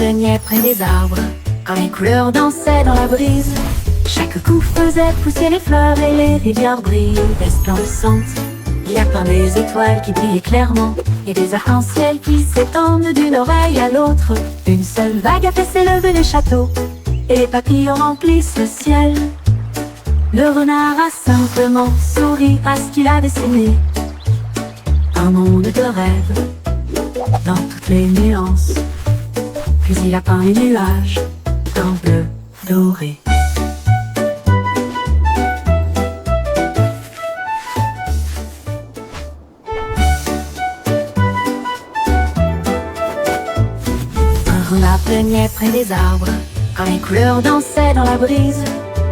plaignait près des arbres, quand les couleurs dansaient dans la brise. Chaque coup faisait pousser les fleurs et les rivières brillent resplendissantes. Il y a plein des étoiles qui brillent clairement et des arcs-en-ciel qui s'étendent d'une oreille à l'autre. Une seule vague a fait s'élever le château et les papillons remplissent le ciel. Le renard a simplement souri à ce qu'il a dessiné. Un monde de rêve dans toutes les nuances. Puis il a peint les nuages d'un bleu doré. Un renard plaignait près des arbres, quand les couleurs dansaient dans la brise.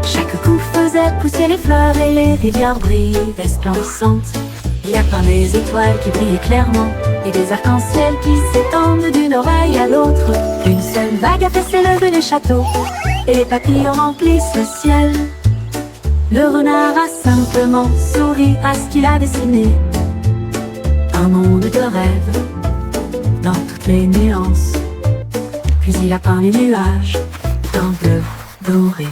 Chaque coup faisait pousser les fleurs et les rivières brillent resplendissantes. Il y a plein des étoiles qui brillent clairement et des arcs-en-ciel qui s'étendent d'une oreille à l'autre. Une seule vague a fait s'élever le château et les papillons remplissent le ciel. Le renard a simplement souri à ce qu'il a dessiné. Un monde de rêve dans toutes les nuances. Puis il a peint les nuages d'un bleu doré.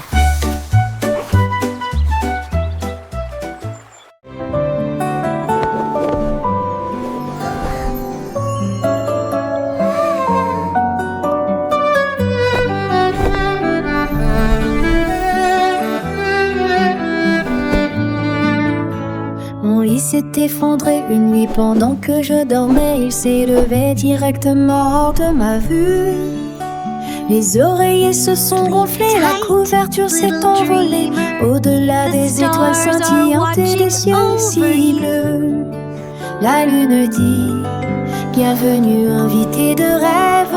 Mon lit s'est effondré une nuit pendant que je dormais. Il s'est levé directement hors de ma vue. Les oreillers se sont gonflés, la couverture s'est envolée au-delà des étoiles scintillantes et des cieux si bleus. La lune dit bienvenue, invité de rêve.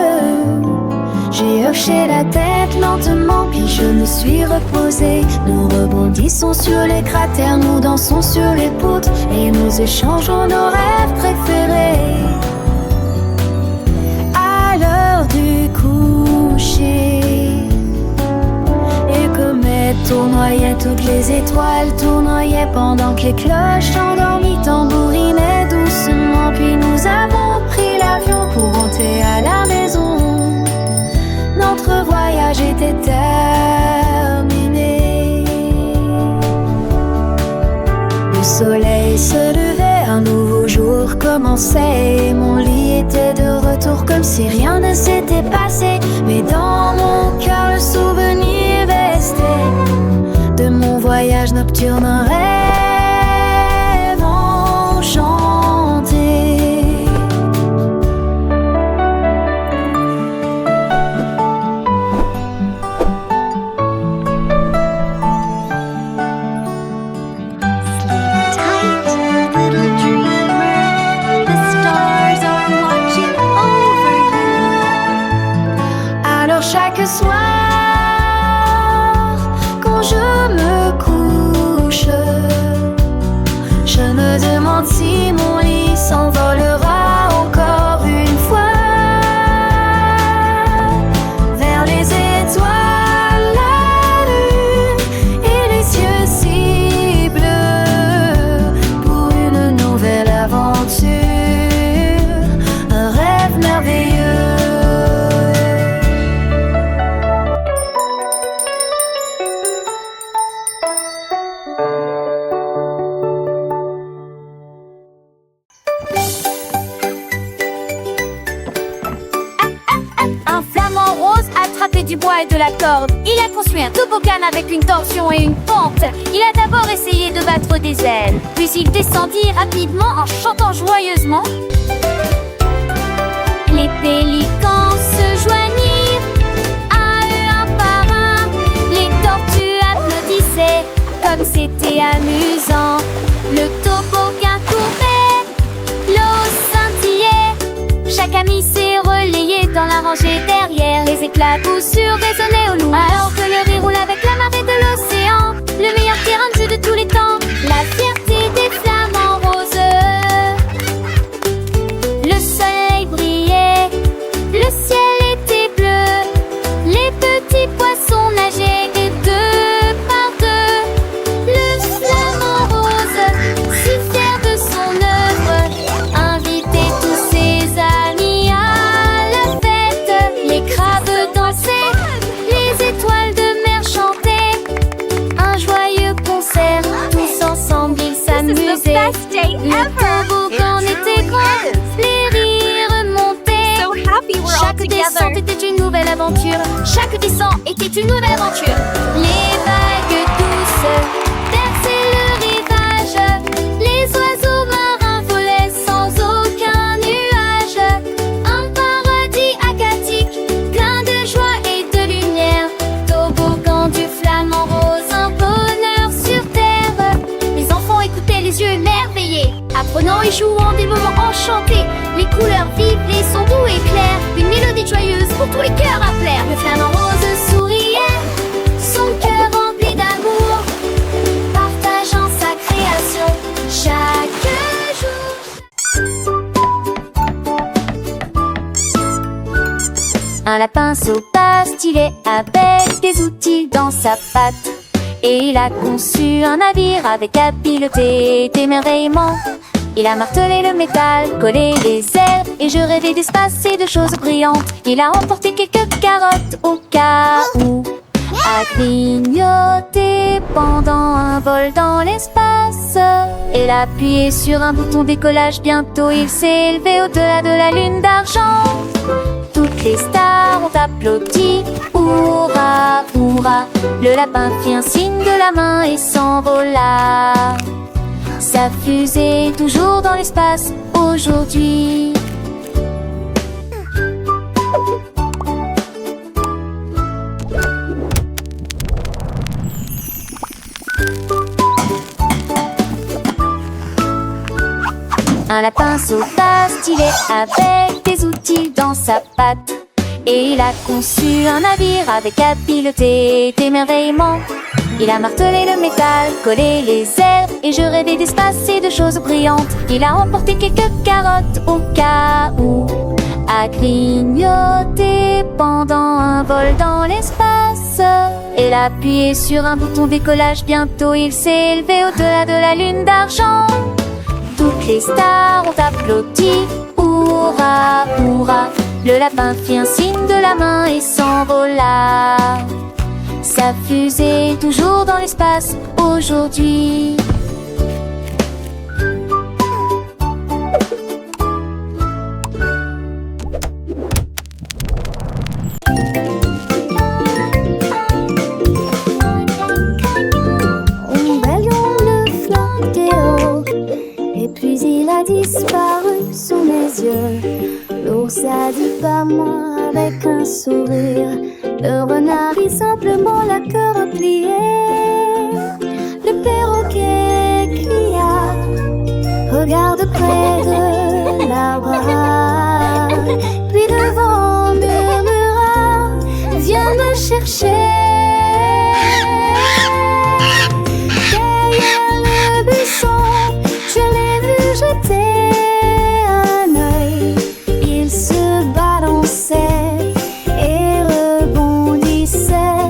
J'ai hoché la tête lentement, puis je me suis reposée. Nous rebondissons sur les cratères, nous dansons sur les poutres et nous échangeons nos rêves préférés. À l'heure du coucher, les comètes tournoyaient, toutes les étoiles tournoyaient pendant que les cloches endormies tambourinaient doucement. Puis nous avons pris l'avion pour rentrer à la maison. Notre voyage était terminé. Le soleil se levait, un nouveau jour commençait et mon lit était de retour comme si rien ne s'était passé. Mais dans mon cœur le souvenir restait de mon voyage nocturne, un rêve enchanté. Chaque soir, quand je me couche, je me demande si mon lit s'envolera encore une fois vers les étoiles, la lune et les cieux si bleus pour une nouvelle aventure, un rêve merveilleux. Du bois et de la corde. Il a construit un toboggan avec une torsion et une pente. Il a d'abord essayé de battre des ailes, puis il descendit rapidement en chantant joyeusement. Les pélicans se joignirent à eux un par un. Les tortues applaudissaient comme c'était amusant. Le toboggan tournait, l'eau scintillait. Chaque ami s'est relayé dans la rangée derrière. Les éclats coup sûr résonnaient au loin, alors que le riz roule avec la marée de l'océan. Le meilleur terrain de jeu de tous les temps, la fierté des flamants roses. Le soleil brillait, le ciel était bleu. Les petits poissons nageaient et deux par deux. Le flamant rose, si fier de son œuvre, invitait tous ses amis à la fête. Les crabes toute une nouvelle aventure. Chaque descente était une nouvelle aventure. Les vagues douces berçaient le rivage. Les oiseaux marins volaient sans aucun nuage. Un paradis aquatique, plein de joie et de lumière. Toboggan du flamant rose, un bonheur sur terre. Les enfants écoutaient les yeux émerveillés, apprenant et jouant des moments enchantés. Les couleurs vives, les sons doux et clairs, une mélodie joyeuse pour tous les cœurs à plaire. Le flamant rose souriait, son cœur rempli d'amour, partageant sa création chaque jour. Un lapin sauvage stylé avec des outils dans sa patte. Et il a conçu un navire avec habileté et d'émerveillement. Il a martelé le métal, collé les ailes, et je rêvais d'espace et de choses brillantes. Il a emporté quelques carottes au cas où, a clignoté pendant un vol dans l'espace. Il a appuyé sur un bouton décollage, bientôt il s'est élevé au-delà de la lune d'argent. Toutes les stars ont applaudi, hurrah, hurrah. Le lapin fit un signe de la main et s'envola. Sa fusée est toujours dans l'espace aujourd'hui. Un lapin sauvage stylé avec des outils dans sa patte. Et il a conçu un navire avec habileté et d'émerveillement. Il a martelé le métal, collé les ailes, et je rêvais d'espace et de choses brillantes. Il a emporté quelques carottes au cas où, a clignoté pendant un vol dans l'espace. Il a appuyé sur un bouton décollage, bientôt il s'est élevé au-delà de la lune d'argent. Toutes les stars ont applaudi, hurrah, hurrah. Le lapin fit un signe de la main et s'envola. Sa fusée est toujours dans l'espace aujourd'hui. Un ballon de flottait haut, et puis il a disparu sous mes yeux. L'ours a dit pas moi avec un sourire. Le renard dit simplement la queue repliée. Le perroquet cria, regarde près de l'arbre. Puis le vent murmura, viens me chercher. Derrière le buisson, je l'ai vu jeter un œil. Il se balançait et rebondissait.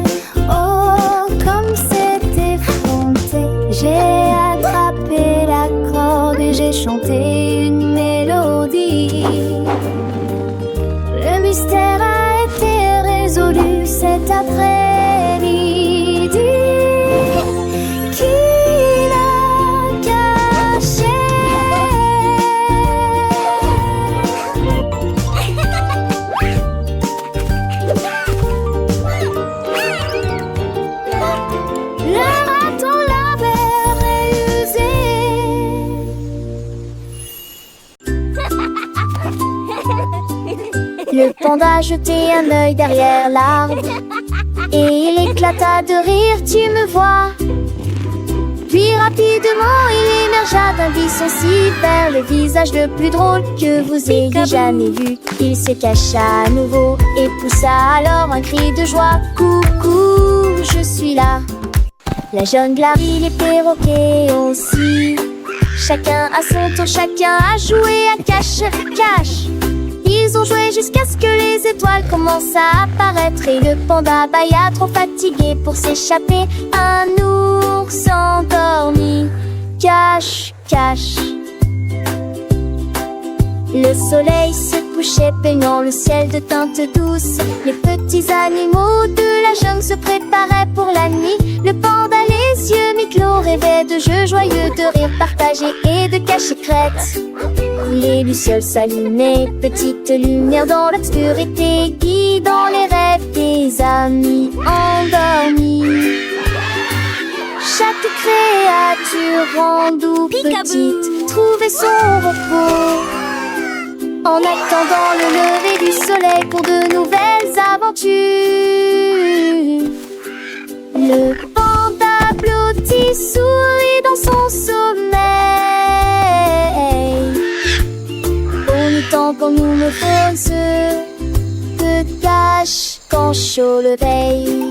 Oh, comme c'était effronté. J'ai attrapé la corde et j'ai chanté une mélodie. Le mystère a été résolu cet après-midi. Qui l'a caché? Le raton l'avait réusé. Le panda a jeté un œil derrière l'arbre et il éclata de rire, tu me vois. Puis rapidement il émergea d'un buisson si vert, le visage le plus drôle que vous ayez jamais vu. Il se cacha à nouveau et poussa alors un cri de joie. Coucou, je suis là. La jungle a ri, les perroquets aussi. Chacun à son tour, chacun a joué à cache-cache. Ils ont joué jusqu'à ce que les étoiles commencent à apparaître. Et le panda bâilla trop fatigué pour s'échapper. Un ours endormi, cache-cache. Le soleil se couchait, peignant le ciel de teintes douces. Les petits animaux de la jungle se préparaient pour la nuit. Le panda, les yeux mi-clos, rêvait de jeux joyeux, de rires partagés et de cachets-crêtes. les lucioles s'allumaient, petite lumière dans l'obscurité, guidant les rêves des amis endormis. Chaque créature rendue petite trouvait son repos en attendant le lever du soleil pour de nouvelles aventures. Le panda blotti sourit dans son sommeil. On y temps qu'on nous me faune se cache quand chaud le veille.